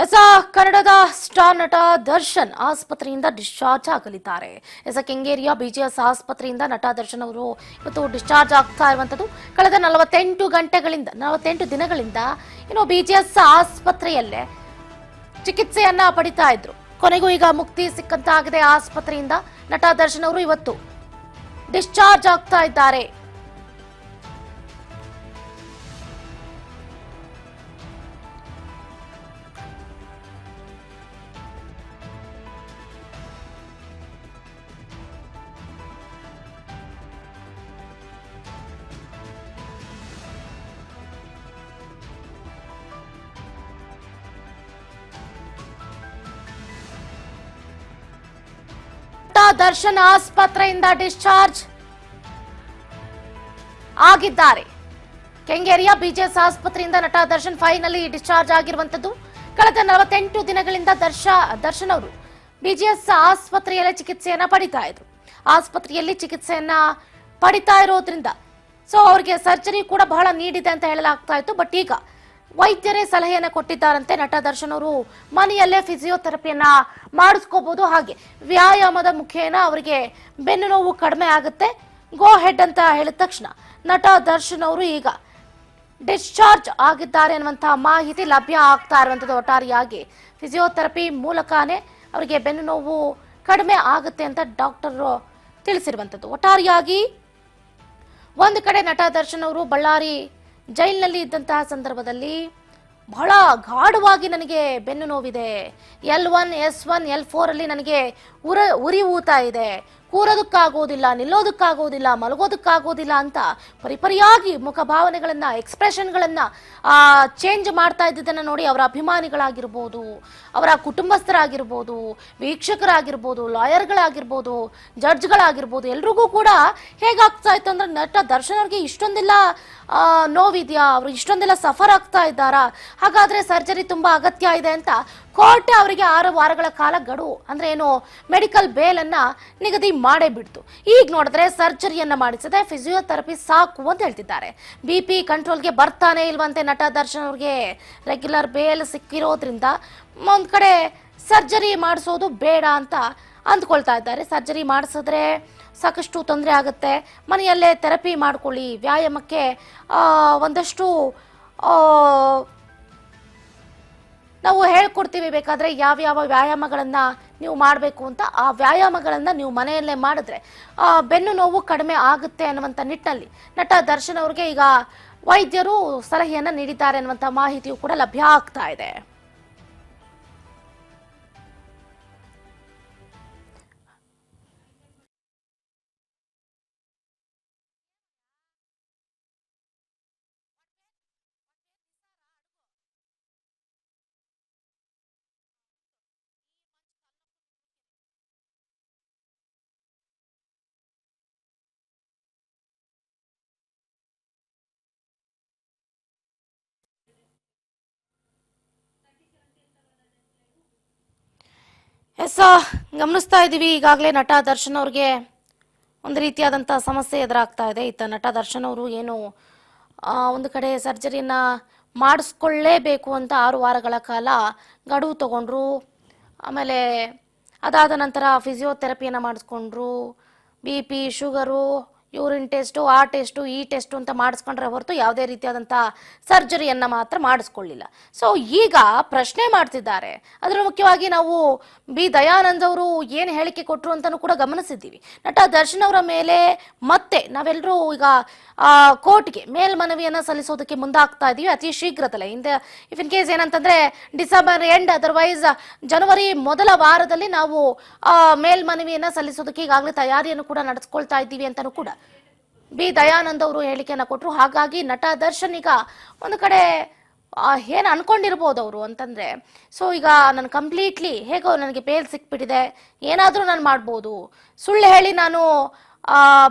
ಎಸ ಕನ್ನಡದ ಸ್ಟಾರ್ ನಟ ದರ್ಶನ್ ಆಸ್ಪತ್ರೆಯಿಂದ ಡಿಸ್ಚಾರ್ಜ್ ಆಗಲಿದ್ದಾರೆ. ಕೆಂಗೇರಿಯ ಬಿಜಿಎಸ್ ಆಸ್ಪತ್ರೆಯಿಂದ ನಟ ದರ್ಶನ್ ಅವರು ಇವತ್ತು ಡಿಸ್ಚಾರ್ಜ್ ಆಗ್ತಾ ಇರುವಂತದ್ದು. ಕಳೆದ 48 ದಿನಗಳಿಂದ ಬಿಜಿಎಸ್ ಆಸ್ಪತ್ರೆಯಲ್ಲೇ ಚಿಕಿತ್ಸೆಯನ್ನ ಪಡಿತಾ ಇದ್ರು. ಕೊನೆಗೂ ಈಗ ಮುಕ್ತಿ ಸಿಕ್ಕಂತಾಗಿದೆ. ಆಸ್ಪತ್ರೆಯಿಂದ ನಟ ದರ್ಶನ್ ಅವರು ಇವತ್ತು ಡಿಸ್ಚಾರ್ಜ್ ಆಗ್ತಾ ಇದ್ದಾರೆ. ದರ್ಶನ್ ಆಸ್ಪತ್ರೆಯಿಂದ ಡಿಸ್ಚಾರ್ಜ್ ಆಗಿದ್ದಾರೆ. ಕೆಂಗೇರಿಯ ಬಿಜಿಎಸ್ ಆಸ್ಪತ್ರೆಯಿಂದ ನಟ ದರ್ಶನ್ ಫೈನಲಿ ಡಿಸ್ಚಾರ್ಜ್ ಆಗಿರುವಂತದ್ದು. ಕಳೆದ 48 ದಿನಗಳಿಂದ ದರ್ಶನ್ ಅವರು ಬಿಜಿಎಸ್ ಆಸ್ಪತ್ರೆಯಲ್ಲಿ ಚಿಕಿತ್ಸೆಯನ್ನ ಪಡಿತಾ ಇದ್ರು. ಆಸ್ಪತ್ರೆಯಲ್ಲಿ ಚಿಕಿತ್ಸೆಯನ್ನ ಪಡಿತಾ ಇರೋದ್ರಿಂದ ಅವರಿಗೆ ಸರ್ಜರಿ ಕೂಡ ಬಹಳ ನೀಡಿದೆ ಅಂತ ಹೇಳಲಾಗ್ತಾ ಇತ್ತು. ಬಟ್ ಈಗ ವೈದ್ಯರೇ ಸಲಹೆಯನ್ನ ಕೊಟ್ಟಿದ್ದಾರಂತೆ. ನಟ ದರ್ಶನ್ ಅವರು ಮನೆಯಲ್ಲೇ ಫಿಸಿಯೋಥೆರಪಿಯನ್ನ ಮಾಡಿಸ್ಕೋಬಹುದು, ಹಾಗೆ ವ್ಯಾಯಾಮದ ಮುಖೇನ ಅವರಿಗೆ ಬೆನ್ನು ನೋವು ಕಡಿಮೆ ಆಗುತ್ತೆ, ಗೋ ಹೆಡ್ ಅಂತ ಹೇಳಿದ ತಕ್ಷಣ ನಟ ದರ್ಶನ್ ಅವರು ಈಗ ಡಿಸ್ಚಾರ್ಜ್ ಆಗಿದ್ದಾರೆ ಅನ್ನುವಂತಹ ಮಾಹಿತಿ ಲಭ್ಯ ಆಗ್ತಾ ಇರುವಂತದ್ದು. ಒಟ್ಟಾರೆಯಾಗಿ ಫಿಸಿಯೋಥೆರಪಿ ಮೂಲಕನೇ ಅವರಿಗೆ ಬೆನ್ನು ನೋವು ಕಡಿಮೆ ಆಗುತ್ತೆ ಅಂತ ಡಾಕ್ಟರ್ ತಿಳಿಸಿರುವಂತದ್ದು. ಒಟ್ಟಾರೆಯಾಗಿ ಒಂದು ಕಡೆ ನಟ ದರ್ಶನ್ ಅವರು ಬಳ್ಳಾರಿ ಜೈಲಿನಲ್ಲಿ ಇದ್ದಂತಹ ಸಂದರ್ಭದಲ್ಲಿ ಬಹಳ ಗಾಢವಾಗಿ ನನಗೆ ಬೆನ್ನು ನೋವಿದೆ, L1, S1, L4 ಅಲ್ಲಿ ನನಗೆ ಉರಿ ಊತ ಇದೆ, ಕೂರೋದಕ್ಕಾಗೋದಿಲ್ಲ, ನಿಲ್ಲೋದಕ್ಕಾಗೋದಿಲ್ಲ, ಮಲಗೋದಕ್ಕಾಗೋದಿಲ್ಲ ಅಂತ ಪರಿಪರಿಯಾಗಿ ಮುಖಭಾವನೆಗಳನ್ನ ಎಕ್ಸ್ಪ್ರೆಷನ್ಗಳನ್ನ ಚೇಂಜ್ ಮಾಡ್ತಾ ಇದ್ದದನ್ನ ನೋಡಿ ಅವರ ಅಭಿಮಾನಿಗಳಾಗಿರ್ಬೋದು, ಅವರ ಕುಟುಂಬಸ್ಥರಾಗಿರ್ಬೋದು, ವೀಕ್ಷಕರಾಗಿರ್ಬೋದು, ಲಾಯರ್ಗಳಾಗಿರ್ಬೋದು, ಜಡ್ಜ್ಗಳಾಗಿರ್ಬೋದು, ಎಲ್ರಿಗೂ ಕೂಡ ಹೇಗಾಗ್ತಾ ಇತ್ತು ಅಂದ್ರೆ ನಟ ದರ್ಶನ್ ಅವ್ರಿಗೆ ಇಷ್ಟೊಂದೆಲ್ಲ ನೋವಿದ್ಯಾ, ಅವರು ಇಷ್ಟೊಂದೆಲ್ಲ ಸಫರ್ ಆಗ್ತಾ ಇದ್ದಾರಾ, ಹಾಗಾದ್ರೆ ಸರ್ಜರಿ ತುಂಬಾ ಅಗತ್ಯ ಇದೆ ಅಂತ ಕೋರ್ಟ್ ಅವರಿಗೆ 6 ವಾರಗಳ ಕಾಲ ಗಡುವು ಅಂದ್ರೆ ಏನು ಮೆಡಿಕಲ್ ಬೇಲ್ ಅನ್ನ ನಿಗದಿ ಮಾಡೇ ಬಿಡ್ತು. ಈಗ ನೋಡಿದ್ರೆ ಸರ್ಜರಿಯನ್ನ ಮಾಡಿಸದೆ ಫಿಸಿಯೋಥೆರಪಿ ಸಾಕು ಅಂತ ಹೇಳ್ತಿದ್ದಾರೆ. BP ಕಂಟ್ರೋಲ್ಗೆ ಬರ್ತಾನೆ ಇಲ್ವಂತೆ ನಟ ದರ್ಶನ್ ಅವ್ರಿಗೆ. ರೆಗ್ಯುಲರ್ ಬೇಲ್ ಸಿಕ್ಕಿರೋದ್ರಿಂದ ಒಂದ್ ಕಡೆ ಸರ್ಜರಿ ಮಾಡಿಸೋದು ಬೇಡ ಅಂತ ಅಂದ್ಕೊಳ್ತಾ ಇದ್ದಾರೆ. ಸರ್ಜರಿ ಮಾಡಿಸಿದ್ರೆ ಸಾಕಷ್ಟು ತೊಂದರೆ ಆಗುತ್ತೆ, ಮನೆಯಲ್ಲೇ ಥೆರಪಿ ಮಾಡ್ಕೊಳ್ಳಿ, ವ್ಯಾಯಾಮಕ್ಕೆ ಒಂದಷ್ಟು ನಾವು ಹೇಳ್ಕೊಡ್ತೀವಿ ಬೇಕಾದ್ರೆ ಯಾವ್ಯಾವ ವ್ಯಾಯಾಮಗಳನ್ನ ನೀವು ಮಾಡಬೇಕು ಅಂತ. ಆ ವ್ಯಾಯಾಮಗಳನ್ನ ನೀವು ಮನೆಯಲ್ಲೇ ಮಾಡಿದ್ರೆ ಬೆನ್ನು ನೋವು ಕಡಿಮೆ ಆಗುತ್ತೆ ಅನ್ನುವಂಥ ನಿಟ್ಟಿನಲ್ಲಿ ನಟ ದರ್ಶನ್ ಅವ್ರಿಗೆ ಈಗ ವೈದ್ಯರು ಸಲಹೆಯನ್ನ ನೀಡಿದ್ದಾರೆ ಅನ್ನುವಂಥ ಮಾಹಿತಿಯು ಕೂಡ ಲಭ್ಯ ಆಗ್ತಾ ಇದೆ. ಗಮನಿಸ್ತಾ ಇದ್ದೀವಿ ಈಗಾಗಲೇ ನಟ ದರ್ಶನ್ ಅವ್ರಿಗೆ ಒಂದು ರೀತಿಯಾದಂತಹ ಸಮಸ್ಯೆ ಎದುರಾಗ್ತಾ ಇದೆ. ಇತ್ತ ನಟ ದರ್ಶನ್ ಅವರು ಏನು ಒಂದು ಕಡೆ ಸರ್ಜರಿನ ಮಾಡಿಸ್ಕೊಳ್ಳೇಬೇಕು ಅಂತ 6 ವಾರಗಳ ಕಾಲ ಗಡುವು ತಗೊಂಡ್ರು. ಆಮೇಲೆ ಅದಾದ ನಂತರ ಫಿಸಿಯೋಥೆರಪಿಯನ್ನು ಮಾಡಿಸ್ಕೊಂಡ್ರು. BP, ಶುಗರು, ಯೂರಿನ್ ಟೆಸ್ಟು, ಆ ಟೆಸ್ಟು, ಈ ಟೆಸ್ಟು ಅಂತ ಮಾಡಿಸ್ಕೊಂಡ್ರೆ ಹೊರತು ಯಾವುದೇ ರೀತಿಯಾದಂಥ ಸರ್ಜರಿಯನ್ನು ಮಾತ್ರ ಮಾಡಿಸ್ಕೊಳ್ಳಿಲ್ಲ. ಈಗ ಪ್ರಶ್ನೆ ಮಾಡ್ತಿದ್ದಾರೆ. ಅದರ ಮುಖ್ಯವಾಗಿ ನಾವು ದಯಾನಂದ್ ಅವರು ಏನು ಹೇಳಿಕೆ ಕೊಟ್ಟರು ಅಂತಲೂ ಕೂಡ ಗಮನಿಸಿದ್ದೀವಿ. ನಟ ದರ್ಶನ್ ಅವರ ಮೇಲೆ ಮತ್ತೆ ನಾವೆಲ್ಲರೂ ಈಗ ಕೋರ್ಟ್ಗೆ ಮೇಲ್ಮನವಿಯನ್ನು ಸಲ್ಲಿಸೋದಕ್ಕೆ ಮುಂದಾಗ್ತಾ ಇದ್ದೀವಿ ಅತಿ ಶೀಘ್ರದಲ್ಲೇ. ಇಫ್ ಇನ್ ಕೇಸ್ ಏನಂತಂದ್ರೆ ಡಿಸೆಂಬರ್ ಎಂಡ್, ಅದರ್ವೈಸ್ ಜನವರಿ ಮೊದಲ ವಾರದಲ್ಲಿ ನಾವು ಮೇಲ್ಮನವಿಯನ್ನು ಸಲ್ಲಿಸೋದಕ್ಕೆ ಈಗಾಗಲೇ ತಯಾರಿಯನ್ನು ಕೂಡ ನಡೆಸ್ಕೊಳ್ತಾ ಇದ್ದೀವಿ ಅಂತಲೂ ಕೂಡ ದಯಾನಂದ್ ಅವರು ಹೇಳಿಕೆಯನ್ನ ಕೊಟ್ಟರು. ಹಾಗಾಗಿ ನಟ ದರ್ಶನ್ ಈಗ ಒಂದು ಕಡೆ ಏನು ಅನ್ಕೊಂಡಿರ್ಬೋದು ಅವರು ಅಂತಂದ್ರೆ, ಈಗ ನಾನು ಕಂಪ್ಲೀಟ್ಲಿ ಹೇಗೋ ನನಗೆ ಬೇಲ್ ಸಿಕ್ಬಿಟ್ಟಿದೆ, ಏನಾದರೂ ನಾನು ಮಾಡ್ಬೋದು, ಸುಳ್ಳು ಹೇಳಿ ನಾನು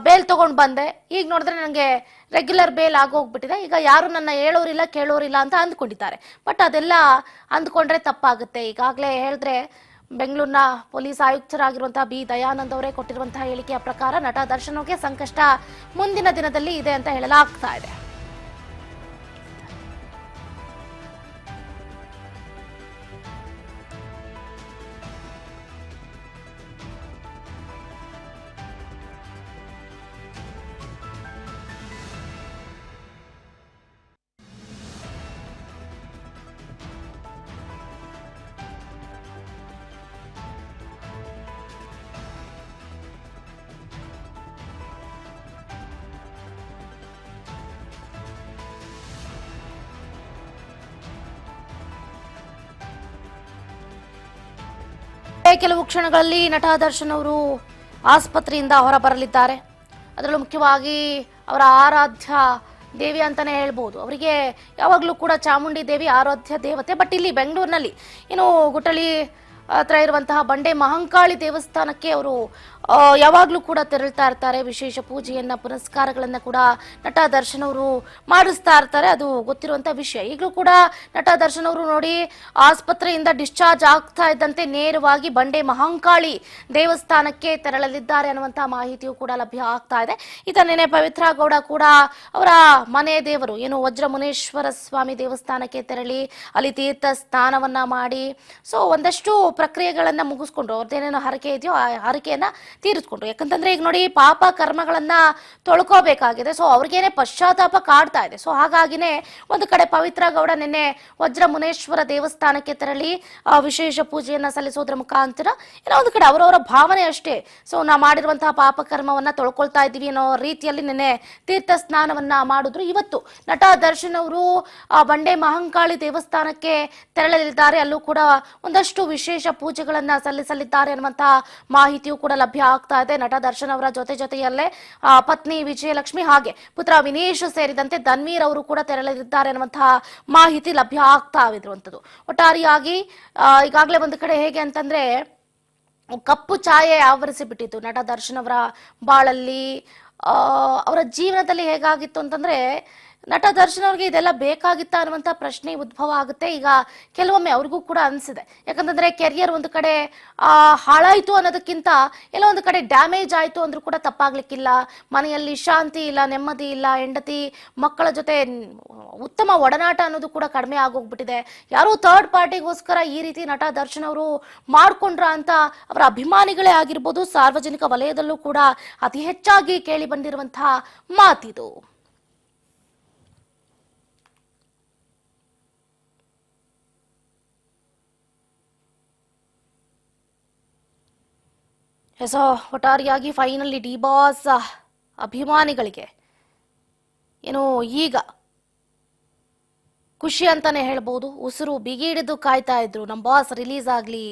ಬೇಲ್ ತಗೊಂಡು ಬಂದೆ, ಈಗ ನೋಡಿದ್ರೆ ನನಗೆ ರೆಗ್ಯುಲರ್ ಬೇಲ್ ಆಗೋಗ್ಬಿಟ್ಟಿದೆ, ಈಗ ಯಾರು ನನ್ನ ಹೇಳೋರಿಲ್ಲ ಕೇಳೋರಿಲ್ಲ ಅಂತ ಅಂದ್ಕೊಂಡಿದ್ದಾರೆ. ಬಟ್ ಅದೆಲ್ಲ ಅಂದ್ಕೊಂಡ್ರೆ ತಪ್ಪಾಗುತ್ತೆ. ಈಗಾಗಲೇ ಹೇಳಿದ್ರೆ ಬೆಂಗಳೂರಿನ ಪೊಲೀಸ್ ಆಯುಕ್ತರಾಗಿರುವಂತಹ ದಯಾನಂದ್ ಅವರೇ ಕೊಟ್ಟಿರುವಂತಹ ಹೇಳಿಕೆಯ ಪ್ರಕಾರ ನಟ ದರ್ಶನ್ ಅವರಿಗೆ ಸಂಕಷ್ಟ ಮುಂದಿನ ದಿನದಲ್ಲಿ ಇದೆ ಅಂತ ಹೇಳಲಾಗ್ತಾ ಇದೆ. ಕೆಲವು ಕ್ಷಣಗಳಲ್ಲಿ ನಟ ದರ್ಶನ್ ಅವರು ಆಸ್ಪತ್ರೆಯಿಂದ ಹೊರಬರಲಿದ್ದಾರೆ. ಅದರಲ್ಲೂ ಮುಖ್ಯವಾಗಿ ಅವರ ಆರಾಧ್ಯ ದೇವಿ ಅಂತಾನೆ ಹೇಳ್ಬೋದು. ಅವರಿಗೆ ಯಾವಾಗಲೂ ಕೂಡ ಚಾಮುಂಡಿ ದೇವಿ ಆರಾಧ್ಯ ದೇವತೆ. ಬಟ್ ಇಲ್ಲಿ ಬೆಂಗಳೂರಿನಲ್ಲಿ ಏನು ಗುಟ್ಟಳಿ ಹತ್ರ ಇರುವಂತಹ ಬಂಡೆ ಮಹಂಕಾಳಿ ದೇವಸ್ಥಾನಕ್ಕೆ ಅವರು ಯಾವಾಗಲೂ ಕೂಡ ತೆರಳ್ತಾ ಇರ್ತಾರೆ. ವಿಶೇಷ ಪೂಜೆಯನ್ನ ಪುನಸ್ಕಾರಗಳನ್ನ ಕೂಡ ನಟ ದರ್ಶನ್ ಅವರು ಮಾಡಿಸ್ತಾ ಇರ್ತಾರೆ. ಅದು ಗೊತ್ತಿರುವಂತಹ ವಿಷಯ. ಈಗಲೂ ಕೂಡ ನಟ ದರ್ಶನ್ ಅವರು ನೋಡಿ ಆಸ್ಪತ್ರೆಯಿಂದ ಡಿಸ್ಚಾರ್ಜ್ ಆಗ್ತಾ ಇದ್ದಂತೆ ನೇರವಾಗಿ ಬಂಡೆ ಮಹಂಕಾಳಿ ದೇವಸ್ಥಾನಕ್ಕೆ ತೆರಳಲಿದ್ದಾರೆ ಅನ್ನುವಂತಹ ಮಾಹಿತಿಯು ಕೂಡ ಲಭ್ಯ ಆಗ್ತಾ ಇದೆ. ನೆನೆ ಪವಿತ್ರ ಗೌಡ ಕೂಡ ಅವರ ಮನೆ ದೇವರು ಏನು ವಜ್ರಮುನೇಶ್ವರ ಸ್ವಾಮಿ ದೇವಸ್ಥಾನಕ್ಕೆ ತೆರಳಿ ಅಲ್ಲಿ ತೀರ್ಥ ಸ್ನಾನವನ್ನ ಮಾಡಿ ಒಂದಷ್ಟು ಪ್ರಕ್ರಿಯೆಗಳನ್ನ ಮುಗಿಸ್ಕೊಂಡ್ರು. ಅವ್ರದ್ದೇನೇನೋ ಹರಕೆ ಇದೆಯೋ ಆ ಹರಕೆಯನ್ನ ತೀರಿಸ್ಕೊಂಡ್ರು. ಯಾಕಂತಂದ್ರೆ ಈಗ ನೋಡಿ ಪಾಪ ಕರ್ಮಗಳನ್ನ ತೊಳ್ಕೋಬೇಕಾಗಿದೆ. ಅವ್ರಿಗೇನೆ ಪಶ್ಚಾತ್ತಾಪ ಕಾಡ್ತಾ ಇದೆ. ಹಾಗಾಗಿನೇ ಒಂದು ಕಡೆ ಪವಿತ್ರ ಗೌಡ ನಿನ್ನೆ ವಜ್ರ ಮುನೇಶ್ವರ ದೇವಸ್ಥಾನಕ್ಕೆ ತೆರಳಿ ವಿಶೇಷ ಪೂಜೆಯನ್ನ ಸಲ್ಲಿಸೋದ್ರ ಮುಖಾಂತರ ಏನೋ ಒಂದು ಕಡೆ ಅವರವರ ಭಾವನೆ ಅಷ್ಟೇ. ನಾ ಮಾಡಿರುವಂತಹ ಪಾಪ ಕರ್ಮವನ್ನ ತೊಳ್ಕೊಳ್ತಾ ಇದ್ದೀವಿ ಅನ್ನೋ ರೀತಿಯಲ್ಲಿ ನಿನ್ನೆ ತೀರ್ಥ ಸ್ನಾನವನ್ನ ಮಾಡಿದ್ರು. ಇವತ್ತು ನಟ ದರ್ಶನ್ ಅವರು ಬಂಡೆ ಮಹಂಕಾಳಿ ದೇವಸ್ಥಾನಕ್ಕೆ ತೆರಳಲಿದ್ದಾರೆ. ಅಲ್ಲೂ ಕೂಡ ಒಂದಷ್ಟು ವಿಶೇಷ ಪೂಜೆಗಳನ್ನ ಸಲ್ಲಿಸಲಿದ್ದಾರೆ ಅನ್ನುವಂತಹ ಮಾಹಿತಿಯು ಕೂಡ ಲಭ್ಯ ಆಗ್ತಾ ಇದೆ. ನಟ ದರ್ಶನ್ ಅವರ ಜೊತೆಯಲ್ಲೇ ಪತ್ನಿ ವಿಜಯಲಕ್ಷ್ಮಿ ಹಾಗೆ ಪುತ್ರ ವಿನೇಶ್ ಸೇರಿದಂತೆ ಧನ್ವೀರ್ ಅವರು ಕೂಡ ತೆರಳಲಿದ್ದಾರೆ ಅನ್ನುವಂತಹ ಮಾಹಿತಿ ಲಭ್ಯ ಆಗ್ತಾ ಇರುವಂತದ್ದು. ಒಟ್ಟಾರೆಯಾಗಿ ಈಗಾಗಲೇ ಒಂದು ಕಡೆ ಹೇಗೆ ಅಂತಂದ್ರೆ ಕಪ್ಪು ಛಾಯೆ ಆವರಿಸಿ ಬಿಟ್ಟಿತ್ತು ನಟ ದರ್ಶನ್ ಅವರ ಬಾಳಲ್ಲಿ. ಅವರ ಜೀವನದಲ್ಲಿ ಹೇಗಾಗಿತ್ತು ಅಂತಂದ್ರೆ ನಟ ದರ್ಶನ್ ಅವ್ರಿಗೆ ಇದೆಲ್ಲ ಬೇಕಾಗಿತ್ತ ಅನ್ನುವಂಥ ಪ್ರಶ್ನೆ ಉದ್ಭವ ಆಗುತ್ತೆ. ಈಗ ಕೆಲವೊಮ್ಮೆ ಅವ್ರಿಗೂ ಕೂಡ ಅನ್ಸಿದೆ. ಯಾಕಂತಂದ್ರೆ ಕೆರಿಯರ್ ಒಂದು ಕಡೆ ಹಾಳಾಯ್ತು ಅನ್ನೋದಕ್ಕಿಂತ ಎಲ್ಲ ಒಂದು ಕಡೆ ಡ್ಯಾಮೇಜ್ ಆಯ್ತು ಅಂದ್ರೂ ಕೂಡ ತಪ್ಪಾಗ್ಲಿಕ್ಕಿಲ್ಲ. ಮನೆಯಲ್ಲಿ ಶಾಂತಿ ಇಲ್ಲ, ನೆಮ್ಮದಿ ಇಲ್ಲ, ಹೆಂಡತಿ ಮಕ್ಕಳ ಜೊತೆ ಉತ್ತಮ ಒಡನಾಟ ಅನ್ನೋದು ಕೂಡ ಕಡಿಮೆ ಆಗೋಗ್ಬಿಟ್ಟಿದೆ. ಯಾರೋ ಥರ್ಡ್ ಪಾರ್ಟಿಗೋಸ್ಕರ ಈ ರೀತಿ ನಟ ದರ್ಶನ್ ಅವರು ಮಾಡ್ಕೊಂಡ್ರ ಅಂತ ಅವರ ಅಭಿಮಾನಿಗಳೇ ಆಗಿರ್ಬೋದು, ಸಾರ್ವಜನಿಕ ವಲಯದಲ್ಲೂ ಕೂಡ ಅತಿ ಹೆಚ್ಚಾಗಿ ಕೇಳಿ ಬಂದಿರುವಂತಹ ಮಾತಿದು. ಒಟ್ಟಾರೆಯಾಗಿ ಫೈನಲಿ ಡಿ ಬಾಸ್ ಅಭಿಮಾನಿಗಳಿಗೆ ಏನು ಈಗ ಖುಷಿ ಅಂತಾನೆ ಹೇಳ್ಬೋದು. ಉಸಿರು ಬಿಗಿ ಹಿಡಿದು ಕಾಯ್ತಾ ಇದ್ರು. ನಮ್ಮ ಬಾಸ್ ರಿಲೀಸ್ ಆಗ್ಲಿ,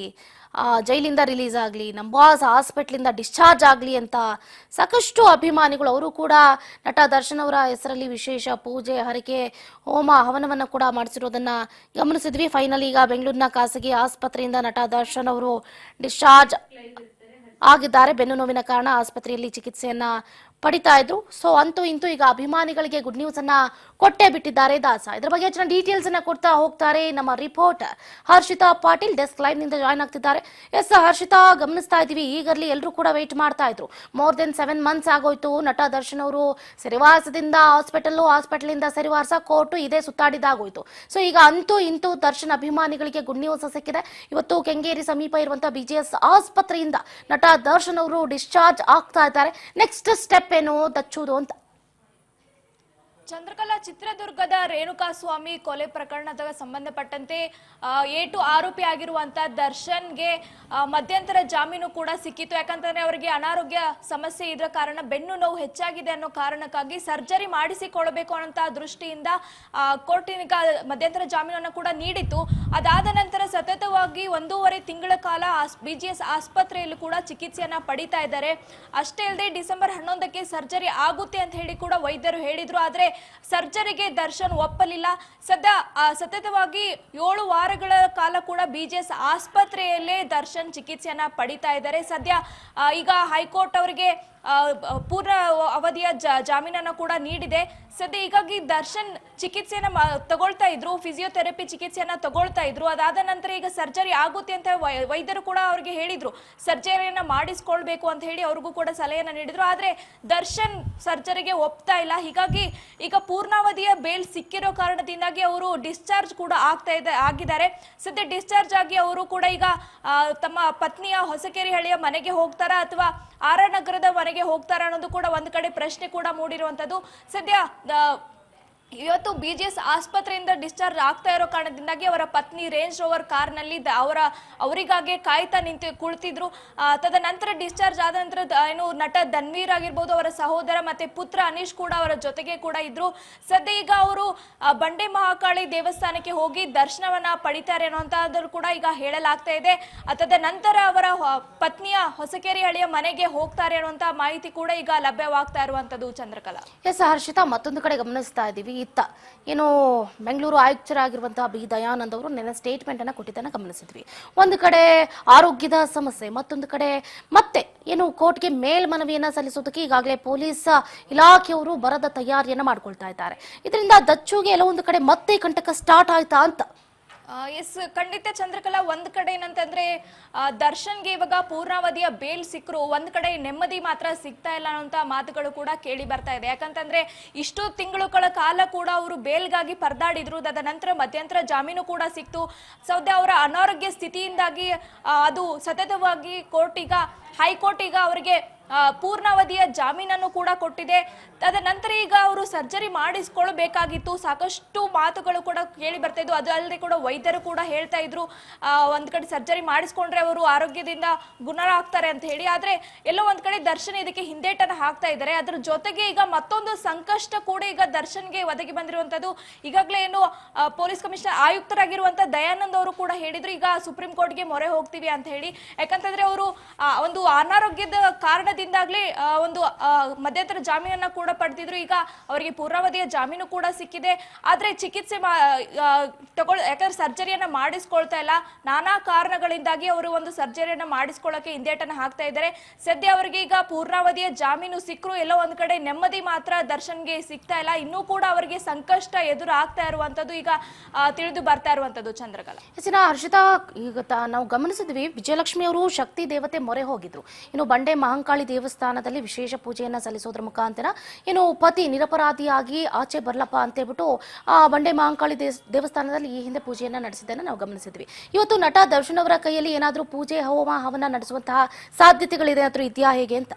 ಜೈಲಿಂದ ರಿಲೀಸ್ ಆಗ್ಲಿ, ನಮ್ಮ ಬಾಸ್ ಹಾಸ್ಪಿಟ್ಲಿಂದ ಡಿಸ್ಚಾರ್ಜ್ ಆಗ್ಲಿ ಅಂತ ಸಾಕಷ್ಟು ಅಭಿಮಾನಿಗಳು ಅವರು ಕೂಡ ನಟ ದರ್ಶನ್ ಅವರ ಹೆಸರಲ್ಲಿ ವಿಶೇಷ ಪೂಜೆ, ಹರಕೆ, ಹೋಮ, ಹವನವನ್ನ ಕೂಡ ಮಾಡಿಸಿರೋದನ್ನ ಗಮನಿಸಿದ್ವಿ. ಫೈನಲಿ ಈಗ ಬೆಂಗಳೂರಿನ ಖಾಸಗಿ ಆಸ್ಪತ್ರೆಯಿಂದ ನಟ ದರ್ಶನ್ ಅವರು ಡಿಸ್ಚಾರ್ಜ್ ಆಗಿದ್ದಾರೆ. ಬೆನ್ನು ನೋವಿನ ಕಾರಣ ಆಸ್ಪತ್ರೆಯಲ್ಲಿ ಚಿಕಿತ್ಸೆಯನ್ನ ಪಡಿತಾ ಇದ್ರು. ಅಂತೂ ಇಂತೂ ಈಗ ಅಭಿಮಾನಿಗಳಿಗೆ ಗುಡ್ ನ್ಯೂಸ್ ಅನ್ನ ಕೊಟ್ಟೇ ಬಿಟ್ಟಿದ್ದಾರೆ ದಾಸ. ಇದ್ರ ಬಗ್ಗೆ ಹೆಚ್ಚಿನ ಡೀಟೇಲ್ಸ್ ಅನ್ನ ಕೊಡ್ತಾ ಹೋಗ್ತಾರೆ ನಮ್ಮ reporter Harshita Patil. Desk live ನಿಂದ ಜಾಯ್ನ್ ಆಗ್ತಿದ್ದಾರೆ. ಹರ್ಷಿತಾ, ಗಮನಿಸ್ತಾ ಇದೀವಿ ಈಗಲ್ಲಿ ಎಲ್ಲರೂ ಕೂಡ ವೇಟ್ ಮಾಡ್ತಾ ಇದ್ರು. ಮೋರ್ ದೆನ್ 7 months ಆಗೋಯ್ತು ನಟ ದರ್ಶನ್ ಅವರು ಸೆರಿವಾಸದಿಂದ ಹಾಸ್ಪಿಟಲ್ ಸೆರಿವಾಸ ಕೋರ್ಟು ಇದೇ ಸುತ್ತಾಡಿದಾಗೋಯ್ತು. ಈಗ ಅಂತೂ ಇಂತೂ ದರ್ಶನ್ ಅಭಿಮಾನಿಗಳಿಗೆ ಗುಡ್ ನ್ಯೂಸ್ ಸಿಕ್ಕಿದೆ. ಇವತ್ತು ಕೆಂಗೇರಿ ಸಮೀಪ ಇರುವಂತಹ BGS ಆಸ್ಪತ್ರೆಯಿಂದ ನಟ ದರ್ಶನ್ ಅವರು ಡಿಸ್ಚಾರ್ಜ್ ಆಗ್ತಾ ಇದ್ದಾರೆ. ನೆಕ್ಸ್ಟ್ ಸ್ಟೆಪ್ ಏನು ದಚ್ಚುವುದು ಅಂತ. ಚಂದ್ರಕಲಾ, ಚಿತ್ರದುರ್ಗದ ರೇಣುಕಾ ಸ್ವಾಮಿ ಕೊಲೆ ಪ್ರಕರಣದ ಸಂಬಂಧಪಟ್ಟಂತೆ A2 ಆರೋಪಿ ಆಗಿರುವಂತ ದರ್ಶನ್ಗೆ ಮಧ್ಯಂತರ ಜಾಮೀನು ಕೂಡ ಸಿಕ್ಕಿತ್ತು. ಯಾಕಂತಂದ್ರೆ ಅವರಿಗೆ ಅನಾರೋಗ್ಯ ಸಮಸ್ಯೆ ಇದ್ರ ಕಾರಣ ಬೆನ್ನು ನೋವು ಹೆಚ್ಚಾಗಿದೆ ಅನ್ನೋ ಕಾರಣಕ್ಕಾಗಿ ಸರ್ಜರಿ ಮಾಡಿಸಿಕೊಳ್ಳಬೇಕು ಅನ್ನೋ ದೃಷ್ಟಿಯಿಂದ ಕೋರ್ಟಿನ ಮಧ್ಯಂತರ ಜಾಮೀನನ್ನು ಕೂಡ ನೀಡಿತ್ತು. ಅದಾದ ನಂತರ ಸತತವಾಗಿ 1.5 ತಿಂಗಳ ಕಾಲ BGS ಆಸ್ಪತ್ರೆಯಲ್ಲೂ ಕೂಡ ಚಿಕಿತ್ಸೆಯನ್ನ ಪಡಿತಾ ಇದ್ದಾರೆ. ಅಷ್ಟೇ ಅಲ್ಲದೆ ಡಿಸೆಂಬರ್ 11ಕ್ಕೆ ಸರ್ಜರಿ ಆಗುತ್ತೆ ಅಂತ ಹೇಳಿ ಕೂಡ ವೈದ್ಯರು ಹೇಳಿದ್ರು. ಆದ್ರೆ ಸರ್ಜರಿಗೆ ದರ್ಶನ್ ಒಪ್ಪಲಿಲ್ಲ. ಸತತವಾಗಿ 7 ವಾರಗಳ ಕಾಲ ಕೂಡ BGS ಆಸ್ಪತ್ರೆಯಲ್ಲೇ ದರ್ಶನ್ ಚಿಕಿತ್ಸೆಯನ್ನ ಪಡಿತಾ ಇದ್ದಾರೆ. ಸದ್ಯ ಈಗ ಹೈಕೋರ್ಟ್ ಅವರಿಗೆ ಪೂರ್ಣ ಅವಧಿಯ ಜಾಮೀನನ್ನು ಕೂಡ ನೀಡಿದೆ. ಸದ್ಯ ಹೀಗಾಗಿ ದರ್ಶನ್ ಚಿಕಿತ್ಸೆಯನ್ನ ತಗೊಳ್ತಾ ಇದ್ರು, ಫಿಸಿಯೋಥೆರಪಿ ಚಿಕಿತ್ಸೆಯನ್ನ ತಗೊಳ್ತಾ ಇದ್ರು. ಅದಾದ ನಂತರ ಈಗ ಸರ್ಜರಿ ಆಗುತ್ತೆ ಅಂತ ವೈದ್ಯರು ಕೂಡ ಅವ್ರಿಗೆ ಹೇಳಿದ್ರು, ಸರ್ಜರಿಯನ್ನ ಮಾಡಿಸ್ಕೊಳ್ಬೇಕು ಅಂತ ಹೇಳಿ ಅವ್ರಿಗೂ ಕೂಡ ಸಲಹೆಯನ್ನ ನೀಡಿದ್ರು. ಆದ್ರೆ ದರ್ಶನ್ ಸರ್ಜರಿಗೆ ಒಪ್ತಾ ಇಲ್ಲ. ಹೀಗಾಗಿ ಈಗ ಪೂರ್ಣಾವಧಿಯ ಬೇಲ್ ಸಿಕ್ಕಿರೋ ಕಾರಣದಿಂದಾಗಿ ಅವರು ಡಿಸ್ಚಾರ್ಜ್ ಕೂಡ ಆಗಿದ್ದಾರೆ. ಸದ್ಯ ಡಿಸ್ಚಾರ್ಜ್ ಆಗಿ ಅವರು ಕೂಡ ಈಗ ತಮ್ಮ ಪತ್ನಿಯ ಹೊಸಕೆರೆಹಳ್ಳಿಯ ಮನೆಗೆ ಹೋಗ್ತಾರಾ ಅಥವಾ ಆರ್ ನಗರದ ಮನೆಗೆ ಹೋಗ್ತಾರ ಅನ್ನೋದು ಕೂಡ ಒಂದು ಕಡೆ ಪ್ರಶ್ನೆ ಕೂಡ ಮೂಡಿರುವಂತದ್ದು. ಸದ್ಯ ಇವತ್ತು BGS ಆಸ್ಪತ್ರೆಯಿಂದ ಡಿಸ್ಚಾರ್ಜ್ ಆಗ್ತಾ ಇರೋ ಕಾರಣದಿಂದಾಗಿ ಅವರ ಪತ್ನಿ ರೇಂಜ್ ರೋವರ್ ಕಾರ್ನಲ್ಲಿ ಅವರಿಗಾಗಿ ಕಾಯ್ತಾ ನಿಂತು ಕುಳಿತಿದ್ರು. ತದನಂತರ ಡಿಸ್ಚಾರ್ಜ್ ಆದ ನಂತರ ಏನು ನಟ ಧನ್ವೀರ್ ಆಗಿರ್ಬೋದು, ಅವರ ಸಹೋದರ ಮತ್ತೆ ಪುತ್ರ ಅನೀಶ್ ಕೂಡ ಅವರ ಜೊತೆಗೆ ಕೂಡ ಇದ್ರು. ಸದ್ಯ ಈಗ ಅವರು ಬಂಡೆ ಮಹಾಕಾಳಿ ದೇವಸ್ಥಾನಕ್ಕೆ ಹೋಗಿ ದರ್ಶನವನ್ನ ಪಡಿತಾರೆ ಅನ್ನೋಂಥದ್ದು ಕೂಡ ಈಗ ಹೇಳಲಾಗ್ತಾ ಇದೆ. ತದನಂತರ ಅವರ ಪತ್ನಿಯ ಹೊಸಕೆರೆ ಹಳ್ಳಿಯ ಮನೆಗೆ ಹೋಗ್ತಾರೆ ಅನ್ನುವಂತ ಮಾಹಿತಿ ಕೂಡ ಈಗ ಲಭ್ಯವಾಗ್ತಾ ಇರುವಂತದ್ದು. ಚಂದ್ರಕಲಾ. ಎಸ್ ಹರ್ಷಿತಾ, ಮತ್ತೊಂದು ಕಡೆ ಗಮನಿಸ್ತಾ ಇದ್ದೀವಿ, ಇತ್ತ ಏನು ಬೆಂಗಳೂರು ಆಯುಕ್ತರಾಗಿರುವಂತಹ ಬಿ ದಯಾನಂದ್ ಅವರು ನಿನ್ನೆ ಸ್ಟೇಟ್ಮೆಂಟ್ ಅನ್ನ ಕೊಟ್ಟಿದ್ದನ್ನ ಗಮನಿಸಿದ್ವಿ. ಒಂದು ಕಡೆ ಆರೋಗ್ಯದ ಸಮಸ್ಯೆ, ಮತ್ತೊಂದು ಕಡೆ ಮತ್ತೆ ಏನು ಕೋರ್ಟ್ಗೆ ಮೇಲ್ಮನವಿಯನ್ನ ಸಲ್ಲಿಸೋದಕ್ಕೆ ಈಗಾಗಲೇ ಪೊಲೀಸ್ ಇಲಾಖೆಯವರು ಬರದ ತಯಾರಿಯನ್ನ ಮಾಡ್ಕೊಳ್ತಾ ಇದ್ದಾರೆ. ಇದರಿಂದ ದಚ್ಚುಗೆ ಎಲ್ಲೊಂದು ಕಡೆ ಮತ್ತೆ ಕಂಟಕ ಸ್ಟಾರ್ಟ್ ಆಯ್ತಾ ಅಂತ. ಎಸ್, ಖಂಡಿತ ಚಂದ್ರಕಲಾ. ಒಂದ್ ಕಡೆ ಏನಂತಂದ್ರೆ ದರ್ಶನ್ಗೆ ಇವಾಗ ಪೂರ್ಣಾವಧಿಯ ಬೇಲ್ ಸಿಕ್ಕರು, ಒಂದ್ ಕಡೆ ನೆಮ್ಮದಿ ಮಾತ್ರ ಸಿಗ್ತಾ ಇಲ್ಲ ಅನ್ನೋಂತ ಮಾತುಗಳು ಕೂಡ ಕೇಳಿ ಬರ್ತಾ ಇದೆ. ಯಾಕಂತಂದ್ರೆ ಇಷ್ಟು ತಿಂಗಳುಗಳ ಕಾಲ ಕೂಡ ಅವರು ಬೇಲ್ಗಾಗಿ ಪರದಾಡಿದ್ರು. ತದನಂತರ ಮಧ್ಯಂತರ ಜಾಮೀನು ಕೂಡ ಸಿಕ್ತು. ಸದ್ಯ ಅವರ ಅನಾರೋಗ್ಯ ಸ್ಥಿತಿಯಿಂದಾಗಿ ಅದು ಸತತವಾಗಿ ಹೈಕೋರ್ಟ್ ಈಗ ಅವರಿಗೆ ಪೂರ್ಣಾವಧಿಯ ಜಾಮೀನನ್ನು ಕೂಡ ಕೊಟ್ಟಿದೆ. ತದನಂತರ ಈಗ ಅವರು ಸರ್ಜರಿ ಮಾಡಿಸ್ಕೊಳ್ಬೇಕಾಗಿತ್ತು. ಸಾಕಷ್ಟು ಮಾತುಗಳು ಕೂಡ ಕೇಳಿ ಬರ್ತಾ ಇದ್ವು. ಅದು ಅಲ್ಲದೆ ಕೂಡ ವೈದ್ಯರು ಕೂಡ ಹೇಳ್ತಾ ಇದ್ರು ಒಂದ್ ಕಡೆ ಸರ್ಜರಿ ಮಾಡಿಸ್ಕೊಂಡ್ರೆ ಅವರು ಆರೋಗ್ಯದಿಂದ ಗುಣರಾಗ್ತಾರೆ ಅಂತ ಹೇಳಿ. ಆದ್ರೆ ಎಲ್ಲೋ ಒಂದ್ ಕಡೆ ದರ್ಶನ್ ಇದಕ್ಕೆ ಹಿಂದೇಟನ್ನ ಹಾಕ್ತಾ ಇದ್ದಾರೆ. ಅದ್ರ ಜೊತೆಗೆ ಈಗ ಮತ್ತೊಂದು ಸಂಕಷ್ಟ ಕೂಡ ಈಗ ದರ್ಶನ್ಗೆ ಒದಗಿ ಬಂದಿರುವಂತದ್ದು. ಈಗಾಗಲೇ ಏನು ಪೊಲೀಸ್ ಕಮಿಷನರ್ ಆಯುಕ್ತರಾಗಿರುವಂತ ದಯಾನಂದ್ ಅವರು ಕೂಡ ಹೇಳಿದ್ರು, ಈಗ ಸುಪ್ರೀಂ ಕೋರ್ಟ್ಗೆ ಮೊರೆ ಹೋಗ್ತೀವಿ ಅಂತ ಹೇಳಿ. ಯಾಕಂತಂದ್ರೆ ಅವರು ಒಂದು ಅನಾರೋಗ್ಯದ ಕಾರಣದಿಂದಾಗ್ಲೇ ಒಂದು ಮಧ್ಯಂತರ ಜಾಮೀನನ್ನ ಕೂಡ ಪಡೆದಿದ್ರು. ಈಗ ಅವರಿಗೆ ಪೂರ್ಣಾವಧಿಯ ಜಾಮೀನು ಕೂಡ ಸಿಕ್ಕಿದೆ. ಆದ್ರೆ ಚಿಕಿತ್ಸೆ ಯಾಕಂದ್ರೆ ಸರ್ಜರಿಯನ್ನ ಮಾಡಿಸ್ಕೊಳ್ತಾ ಇಲ್ಲ. ನಾನಾ ಕಾರಣಗಳಿಂದಾಗಿ ಅವರು ಒಂದು ಸರ್ಜರಿಯನ್ನ ಮಾಡಿಸ್ಕೊಳ್ಳೋಕೆ ಹಿಂದೇಟನ್ನ ಹಾಕ್ತಾ ಇದ್ದಾರೆ. ಸದ್ಯ ಅವರಿಗೆ ಈಗ ಪೂರ್ಣಾವಧಿಯ ಜಾಮೀನು ಸಿಕ್ಕರು, ಎಲ್ಲೋ ಒಂದ್ ಕಡೆ ನೆಮ್ಮದಿ ಮಾತ್ರ ದರ್ಶನ್ಗೆ ಸಿಗ್ತಾ ಇಲ್ಲ. ಇನ್ನೂ ಕೂಡ ಅವರಿಗೆ ಸಂಕಷ್ಟ ಎದುರು ಆಗ್ತಾ ಇರುವಂತದ್ದು ಈಗ ತಿಳಿದು ಬರ್ತಾ ಇರುವಂತದ್ದು. ಚಂದ್ರಕಲಾ. ಹರ್ಷಿತಾ, ಈಗ ನಾವು ಗಮನಿಸಿದ್ವಿ, ವಿಜಯಲಕ್ಷ್ಮಿ ಅವರು ಶಕ್ತಿ ದೇವತೆ ಮೊರೆ ಹೋಗಿದ್ರು. ಇನ್ನು ಬಂಡೆ ಮಹಾಕಾಳಿ ದೇವಸ್ಥಾನದಲ್ಲಿ ವಿಶೇಷ ಪೂಜೆಯನ್ನ ಸಲ್ಲಿಸೋದ್ರ ಮುಖಾಂತರ ಏನು ಪತಿ ನಿರಪರಾಧಿಯಾಗಿ ಆಚೆ ಬರ್ಲಪ್ಪ ಅಂತ ಹೇಳ್ಬಿಟ್ಟು ಬಂಡೆ ಮಹಾಕಾಳಿ ದೇವಸ್ಥಾನದಲ್ಲಿ ಈ ಹಿಂದೆ ಪೂಜೆಯನ್ನ ನಡೆಸಿದ್ದನ್ನ ನಾವು ಗಮನಿಸಿದ್ವಿ. ಇವತ್ತು ನಟ ದರ್ಶನ್ ಅವರ ಕೈಯಲ್ಲಿ ಏನಾದ್ರೂ ಪೂಜೆ ಹೋಮ ಹವನ ನಡೆಸುವಂತಹ ಸಾಧ್ಯತೆಗಳಿದೆ ಅಥವಾ ಇದೆಯಾ ಹೇಗೆ ಅಂತ?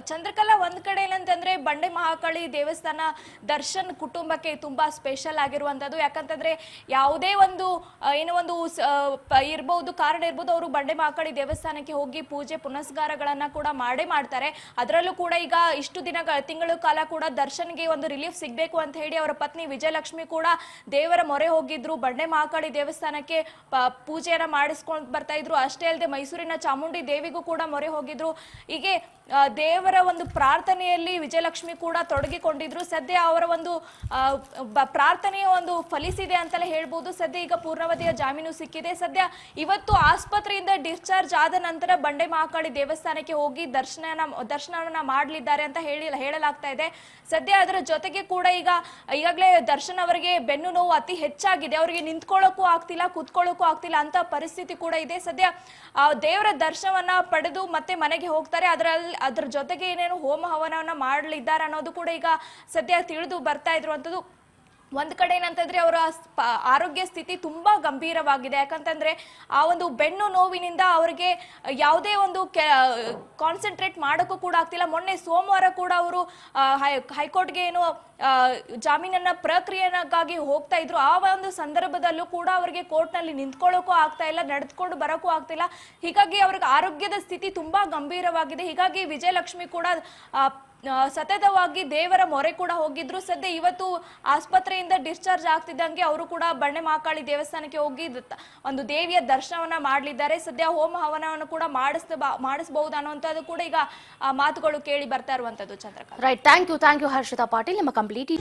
ಚಂದ್ರಕಲಾ, ಒಂದ್ ಕಡೆ ಏನಂತಂದ್ರೆ ಬಂಡೆ ಮಹಾಕಾಳಿ ದೇವಸ್ಥಾನ ದರ್ಶನ್ ಕುಟುಂಬಕ್ಕೆ ತುಂಬಾ ಸ್ಪೆಷಲ್ ಆಗಿರುವಂತದ್ದು. ಯಾಕಂತಂದ್ರೆ ಯಾವುದೇ ಒಂದು ಏನೋ ಒಂದು ಇರ್ಬಹುದು, ಕಾರಣ ಇರ್ಬೋದು, ಅವರು ಬಂಡೆ ಮಹಾಕಾಳಿ ದೇವಸ್ಥಾನಕ್ಕೆ ಹೋಗಿ ಪೂಜೆ ಪುನಸ್ಕಾರಗಳನ್ನ ಕೂಡ ಮಾಡ್ತಾರೆ. ಅದರಲ್ಲೂ ಕೂಡ ಈಗ ಇಷ್ಟು ತಿಂಗಳ ಕಾಲ ಕೂಡ ದರ್ಶನ್ಗೆ ಒಂದು ರಿಲೀಫ್ ಸಿಗ್ಬೇಕು ಅಂತ ಹೇಳಿ ಅವರ ಪತ್ನಿ ವಿಜಯಲಕ್ಷ್ಮಿ ಕೂಡ ದೇವರ ಮೊರೆ ಹೋಗಿದ್ರು. ಬಂಡೆ ಮಹಾಕಾಳಿ ದೇವಸ್ಥಾನಕ್ಕೆ ಪೂಜೆಯನ್ನ ಮಾಡಿಸ್ಕೊಂಡು ಬರ್ತಾ ಇದ್ರು. ಅಷ್ಟೇ ಅಲ್ಲದೆ ಮೈಸೂರಿನ ಚಾಮುಂಡಿ ದೇವಿಗೂ ಕೂಡ ಮೊರೆ ಹೋಗಿದ್ರು. ಹೀಗೆ ದೇವರ ಒಂದು ಪ್ರಾರ್ಥನೆಯಲ್ಲಿ ವಿಜಯಲಕ್ಷ್ಮಿ ಕೂಡ ತೊಡಗಿಕೊಂಡಿದ್ರು. ಸದ್ಯ ಅವರ ಒಂದು ಪ್ರಾರ್ಥನೆಯ ಒಂದು ಫಲಿಸಿದೆ ಅಂತಲೇ ಹೇಳ್ಬೋದು. ಸದ್ಯ ಈಗ ಪೂರ್ಣಾವಧಿಯ ಜಾಮೀನು ಸಿಕ್ಕಿದೆ. ಸದ್ಯ ಇವತ್ತು ಆಸ್ಪತ್ರೆಯಿಂದ ಡಿಸ್ಚಾರ್ಜ್ ಆದ ನಂತರ ಬಂಡೆ ಮಹಾಕಾಳಿ ದೇವಸ್ಥಾನಕ್ಕೆ ಹೋಗಿ ದರ್ಶನವನ್ನ ಮಾಡಲಿದ್ದಾರೆ ಅಂತ ಹೇಳಲಾಗ್ತಾ ಇದೆ. ಸದ್ಯ ಅದರ ಜೊತೆಗೆ ಕೂಡ ಈಗಾಗಲೇ ದರ್ಶನ್ ಅವರಿಗೆ ಬೆನ್ನು ನೋವು ಅತಿ ಹೆಚ್ಚಾಗಿದೆ. ಅವರಿಗೆ ನಿಂತ್ಕೊಳ್ಳೋಕ್ಕೂ ಆಗ್ತಿಲ್ಲ, ಕೂತ್ಕೊಳ್ಳೋಕ್ಕೂ ಆಗ್ತಿಲ್ಲ ಅಂತ ಪರಿಸ್ಥಿತಿ ಕೂಡ ಇದೆ. ಸದ್ಯ ದೇವರ ದರ್ಶನವನ್ನ ಪಡೆದು ಮತ್ತೆ ಮನೆಗೆ ಹೋಗ್ತಾರೆ. ಅದ್ರ ಜೊತೆಗೆ ಏನೇನು ಹೋಮ ಹವನವನ್ನ ಮಾಡಲಿದ್ದಾರೆ ಅನ್ನೋದು ಕೂಡ ಈಗ ಸದ್ಯ ತಿಳಿದು ಬರ್ತಾ ಇರುವಂತದ್ದು. ಒಂದ್ ಕಡೆ ಏನಂತಂದ್ರೆ ಅವರ ಆರೋಗ್ಯ ಸ್ಥಿತಿ ತುಂಬಾ ಗಂಭೀರವಾಗಿದೆ. ಯಾಕಂತಂದ್ರೆ ಆ ಒಂದು ಬೆನ್ನು ನೋವಿನಿಂದ ಅವರಿಗೆ ಯಾವುದೇ ಒಂದು ಕಾನ್ಸಂಟ್ರೇಟ್ ಮಾಡೋಕ್ಕೂ ಕೂಡ ಆಗ್ತಿಲ್ಲ. ಮೊನ್ನೆ ಸೋಮವಾರ ಕೂಡ ಅವರು ಹೈಕೋರ್ಟ್ಗೆ ಏನು ಜಾಮೀನನ್ನ ಪ್ರಕ್ರಿಯೆಗಾಗಿ ಹೋಗ್ತಾ ಇದ್ರು. ಆ ಒಂದು ಸಂದರ್ಭದಲ್ಲೂ ಕೂಡ ಅವರಿಗೆ ಕೋರ್ಟ್ ನಲ್ಲಿ ನಿಂತ್ಕೊಳ್ಳೋಕ್ಕೂ ಆಗ್ತಾ ಇಲ್ಲ, ನಡೆದುಕೊಂಡು ಬರೋಕ್ಕೂ ಆಗ್ತಿಲ್ಲ. ಹೀಗಾಗಿ ಅವ್ರಿಗೆ ಆರೋಗ್ಯದ ಸ್ಥಿತಿ ತುಂಬಾ ಗಂಭೀರವಾಗಿದೆ. ಹೀಗಾಗಿ ವಿಜಯಲಕ್ಷ್ಮಿ ಕೂಡ ಸತತವಾಗಿ ದೇವರ ಮೊರೆ ಕೂಡ ಹೋಗಿದ್ರು. ಸದ್ಯ ಇವತ್ತು ಆಸ್ಪತ್ರೆಯಿಂದ ಡಿಸ್ಚಾರ್ಜ್ ಆಗ್ತಿದ್ದಂಗೆ ಅವರು ಕೂಡ ಬಂಡೆ ಮಹಾಕಾಳಿ ದೇವಸ್ಥಾನಕ್ಕೆ ಹೋಗಿ ಒಂದು ದೇವಿಯ ದರ್ಶನವನ್ನ ಮಾಡಲಿದ್ದಾರೆ. ಸದ್ಯ ಹೋಮ ಹವನವನ್ನು ಕೂಡ ಮಾಡಿಸಬಹುದು ಅನ್ನುವಂಥದ್ದು ಕೂಡ ಈಗ ಮಾತುಗಳು ಕೇಳಿ ಬರ್ತಾ ಇರುವಂತದ್ದು. Chandrakant. Right, thank you Harshita Patil. ನಿಮ್ಮ ಕಂಪ್ಲೀಟ್